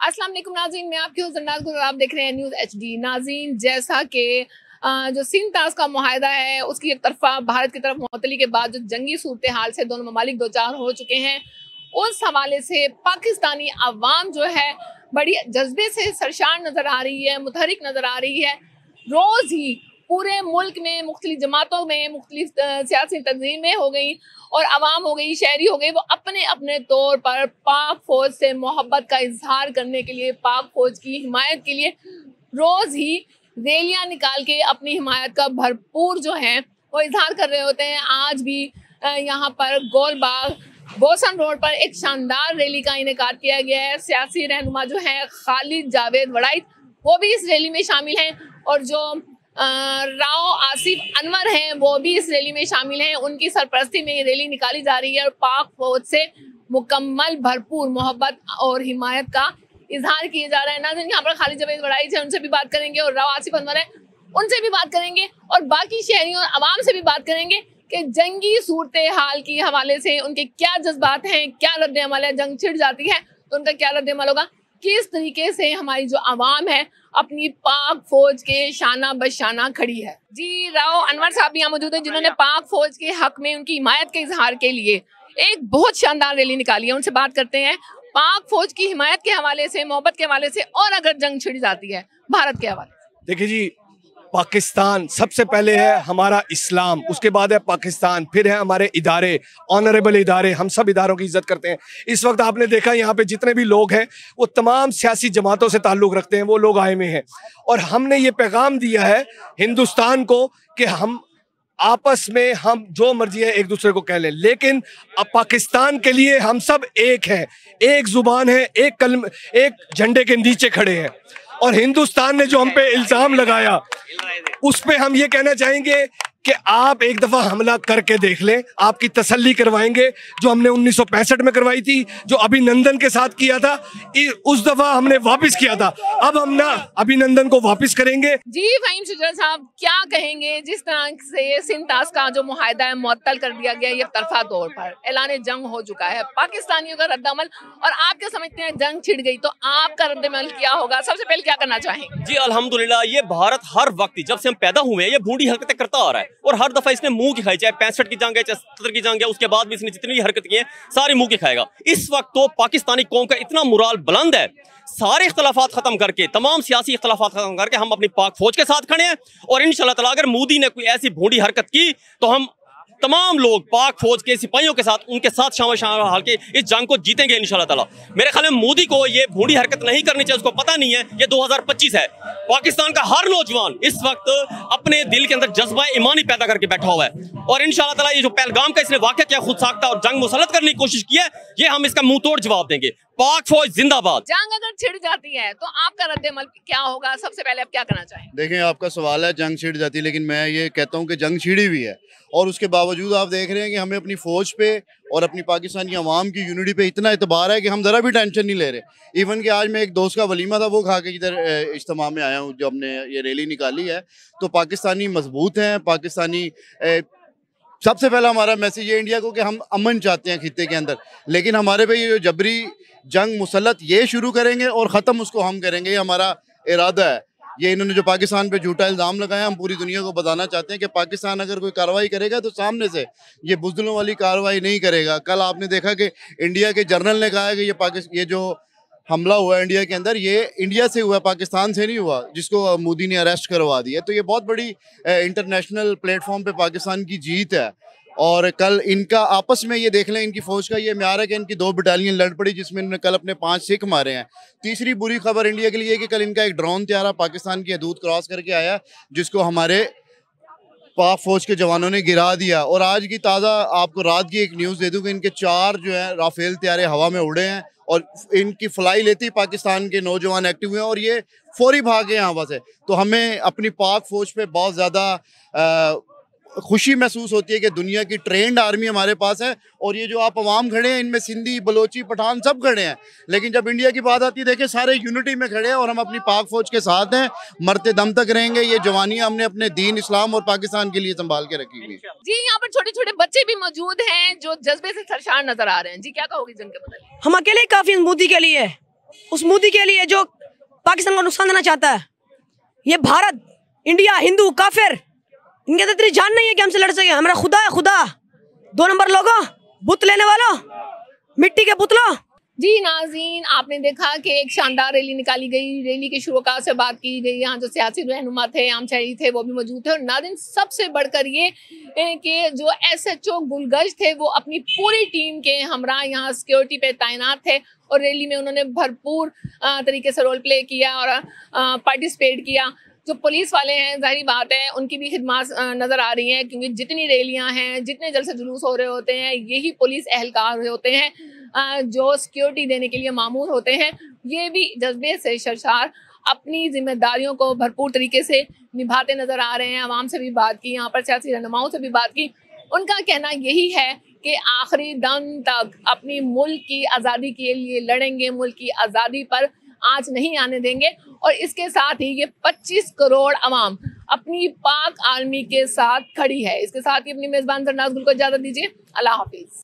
अस्सलाम वालेकुम नाज़रीन, मैं आपकी हूँ जन्नत गुल और आप देख रहे हैं न्यूज़ HD। नाज़रीन, जैसा कि जो सिंध ताश का मुआहदा है उसकी एक तरफा भारत की तरफ मुअत्तली के बाद जो जंगी सूरत हाल से दोनों ममालिक दो चार हो चुके हैं, उस हवाले से पाकिस्तानी अवाम जो है बड़ी जज्बे से सरशार नज़र आ रही है, मुतहरिक नज़र आ रही है। रोज़ ही पूरे मुल्क में मुख्तलिफ जमातों में, मुख्तलिफ सियासी तंजीमें हो गई और अवाम हो गई, शहरी हो गई, वो अपने अपने तौर पर पाक फौज से मोहब्बत का इजहार करने के लिए, पाक फौज की हिमायत के लिए रोज़ ही रैलियां निकाल के अपनी हिमायत का भरपूर जो है वो इजहार कर रहे होते हैं। आज भी यहाँ पर गोलबाग बोसन रोड पर एक शानदार रैली का इनेकाद किया गया है। सियासी रहनुमा जो है खालिद जावेद वड़ाइद, वो भी इस रैली में शामिल हैं और जो राव आसिफ अनवर हैं वो भी इस रैली में शामिल हैं। उनकी सरपरस्ती में ये रैली निकाली जा रही है और पाक फौज से मुकम्मल भरपूर मोहब्बत और हिमायत का इजहार किया जा रहा है। नाज़रीन, यहाँ पर खालिद जावेद वड़ाइद है, उनसे भी बात करेंगे, और राव आसिफ अनवर है, उनसे भी बात करेंगे, और बाकी शहरियों और आवाम से भी बात करेंगे कि जंगी सूरत हाल के हवाले से उनके क्या जज्बात हैं, क्या रद्द अमल है। जंग छिड़ जाती है तो उनका क्या रद्द अमल होगा, किस तरीके से हमारी जो आवाम है अपनी पाक फौज के शाना बशाना खड़ी है। जी, राव अनवर साहब भी यहाँ मौजूद है जिन्होंने पाक फौज के हक में उनकी हिमायत के इजहार के लिए एक बहुत शानदार रैली निकाली है। उनसे बात करते हैं पाक फौज की हिमायत के हवाले से, मोहब्बत के हवाले से, और अगर जंग छिड़ जाती है भारत के हवाले से। देखिए जी, पाकिस्तान सबसे पहले है हमारा इस्लाम, उसके बाद है पाकिस्तान, फिर है हमारे इदारे, ऑनरेबल इदारे। हम सब इदारों की इज्जत करते हैं। इस वक्त आपने देखा यहाँ पे जितने भी लोग हैं वो तमाम सियासी जमातों से ताल्लुक़ रखते हैं, वो लोग आए हुए हैं। और हमने ये पैगाम दिया है हिंदुस्तान को कि हम आपस में हम जो मर्जी है एक दूसरे को कह लें, लेकिन अब पाकिस्तान के लिए हम सब एक हैं, एक जुबान है, एक झंडे के नीचे खड़े हैं। और हिंदुस्तान ने जो हम पे इल्जाम लगाया उस पे हम ये कहना चाहेंगे कि आप एक दफा हमला करके देख लें, आपकी तसल्ली करवाएंगे। जो हमने 1965 में करवाई थी, जो अभिनंदन के साथ किया था, उस दफा हमने वापस किया था, अब हम ना अभिनंदन को वापस करेंगे। जी, फ़हीम शुजा साहब क्या कहेंगे जिस तरह से सिंध ताश का जो मुआहदा है मुअत्तल कर दिया गया, ये तरफा तौर पर ऐलान जंग हो चुका है, पाकिस्तानियों का रद्दअमल, और आप क्या समझते हैं जंग छिड़ गई तो आपका रद्दअमल क्या होगा? सबसे पहले क्या करना चाहेंगे? जी अल्हम्दुलिल्लाह, ये भारत हर वक्त जब से हम पैदा हुए हैं ये बूढ़ी हरकतें करता आ रहा है और हर दफा इसने मुंह की खाई, चाहे 65 की जंग है, चाहे 70 की जंग है, उसके बाद भी इसने जितनी भी हरकत की है सारी मुंह की खाएगा। इस वक्त तो पाकिस्तानी कौम का इतना मुराल बुलंद है, सारे इख्तलाफात खत्म करके, तमाम सियासी इख्तलाफात खत्म करके हम अपनी पाक फौज के साथ खड़े हैं। और इंशाल्लाह ताला अगर मोदी ने कोई ऐसी भूंडी हरकत की तो हम तमाम लोग पाक फौज के सिपाहियों के साथ, उनके साथ शामिल हाल के इस जंग को जीतेंगे इंशाल्लाह ताला। मेरे ख्याल में मोदी को ये भूंडी हरकत नहीं करनी चाहिए, उसको पता नहीं है ये 2025 है। पाकिस्तान का हर नौजवान इस वक्त अपने दिल के अंदर जज्बा ईमानी पैदा करके बैठा हुआ है और इंशाल्लाह ताला ये जो पहलगाम का इसने वाक़या किया, खुद साख्ता और जंग मुसल्लत करने की कोशिश की है, ये हम इसका मुंह तोड़ जवाब देंगे। पाक फौज जिंदाबाद। जंग अगर छिड़ जाती है तो आपका रद्दअमल क्या होगा? सबसे पहले आप क्या करना चाहेंगे? देखें, आपका सवाल है जंग छिड़ जाती है, लेकिन मैं ये कहता हूँ कि जंग छिड़ी हुई है और उसके बावजूद आप देख रहे हैं कि हमें अपनी फ़ौज पे और अपनी पाकिस्तानी अवाम की यूनिटी पे इतना एतबार है कि हम ज़रा भी टेंशन नहीं ले रहे। इवन कि आज मैं एक दोस्त का वलीमा था वो खा के इधर इज्तिमा में आया हूँ, जो हमने ये रैली निकाली है। तो पाकिस्तानी मजबूत हैं, पाकिस्तानी सबसे पहला हमारा मैसेज ये इंडिया को कि हम अमन चाहते हैं खित्ते के अंदर, लेकिन हमारे पे ये जो जबरी जंग मुसल्लत ये शुरू करेंगे और ख़त्म उसको हम करेंगे, ये हमारा इरादा है। ये इन्होंने जो पाकिस्तान पे झूठा इल्ज़ाम लगाया, हम पूरी दुनिया को बताना चाहते हैं कि पाकिस्तान अगर कोई कार्रवाई करेगा तो सामने से ये बुज़दिलों वाली कार्रवाई नहीं करेगा। कल आपने देखा कि इंडिया के जनरल ने कहा है कि ये जो हमला हुआ है इंडिया के अंदर, ये इंडिया से हुआ, पाकिस्तान से नहीं हुआ, जिसको मोदी ने अरेस्ट करवा दिया। तो ये बहुत बड़ी इंटरनेशनल प्लेटफॉर्म पे पाकिस्तान की जीत है। और कल इनका आपस में ये देख लें, इनकी फ़ौज का ये म्यार है कि इनकी 2 बटालियन लड़ पड़ी जिसमें इन्होंने कल अपने 5 सिख मारे हैं। तीसरी बुरी खबर इंडिया के लिए कि कल इनका एक ड्रोन त्यारा पाकिस्तान की हदूद क्रॉस करके आया, जिसको हमारे पाक फौज के जवानों ने गिरा दिया। और आज की ताज़ा आपको रात की एक न्यूज़ दे दूँ कि इनके 4 जो है राफेल त्यारे हवा में उड़े हैं और इनकी फ्लाई लेती पाकिस्तान के नौजवान एक्टिव हुए हैं और ये फौरी भागे हैं हवा से। तो हमें अपनी पाक फौज पे बहुत ज़्यादा खुशी महसूस होती है कि दुनिया की ट्रेंड आर्मी हमारे पास है। और ये जो आप अवाम खड़े हैं, इनमें सिंधी, बलोची, पठान सब खड़े हैं, लेकिन जब इंडिया की बात आती है देखें सारे यूनिटी में खड़े हैं और हम अपनी पाक फौज के साथ हैं, मरते दम तक रहेंगे। ये जवानियां हमने अपने दीन, इस्लाम और पाकिस्तान के लिए संभाल के रखी हुई। जी, यहाँ पर छोटे छोटे बच्चे भी मौजूद हैं जो जज्बे से सरशार नजर आ रहे हैं। जी, क्या कहोगे जंग के बदले? हम अकेले काफी मोदी के लिए उस मोदी के लिए जो पाकिस्तान को नुकसान देना चाहता है। ये भारत, इंडिया, हिंदू, काफिर, इनके अंदर इतनी जान नहीं है कि हमसे लड़ सके। हमारा खुदा है खुदा। 2 नंबर लोगों, बुत लेने वालों, मिट्टी के पुतलों। जी नाज़रीन, आपने देखा कि एक शानदार रैली निकाली गई। रैली के शुरुआत से बात की गई। यहाँ जो सियासी रहनुमा थे, आम शहरी थे, वो भी मौजूद थे। और नाज़रीन, सबसे बढ़कर ये कि जो SHO गुलगश थे वो अपनी पूरी टीम के हमरा यहाँ सिक्योरिटी पे तैनात थे और रैली में उन्होंने भरपूर तरीके से रोल प्ले किया और पार्टिसिपेट किया। जो पुलिस वाले हैं, जाहिर बात है उनकी भी खिदमत नज़र आ रही हैं, क्योंकि जितनी रैलियां हैं, जितने जलसे जुलूस हो रहे होते हैं, यही पुलिस एहलकार होते हैं जो सिक्योरिटी देने के लिए मामूर होते हैं। ये भी जज्बे से सरशार अपनी जिम्मेदारियों को भरपूर तरीके से निभाते नजर आ रहे हैं। आवाम से भी बात की, यहाँ पर सियासी रहनुमाओं से भी बात की। उनका कहना यही है कि आखिरी दम तक अपनी मुल्क की आज़ादी के लिए लड़ेंगे, मुल्क की आज़ादी पर आँच नहीं आने देंगे। और इसके साथ ही ये 25 करोड़ अवाम अपनी पाक आर्मी के साथ खड़ी है। इसके साथ ही अपनी मेज़बान सरनाज़ गुल को इजाज़त दीजिए। अल्लाह हाफिज़।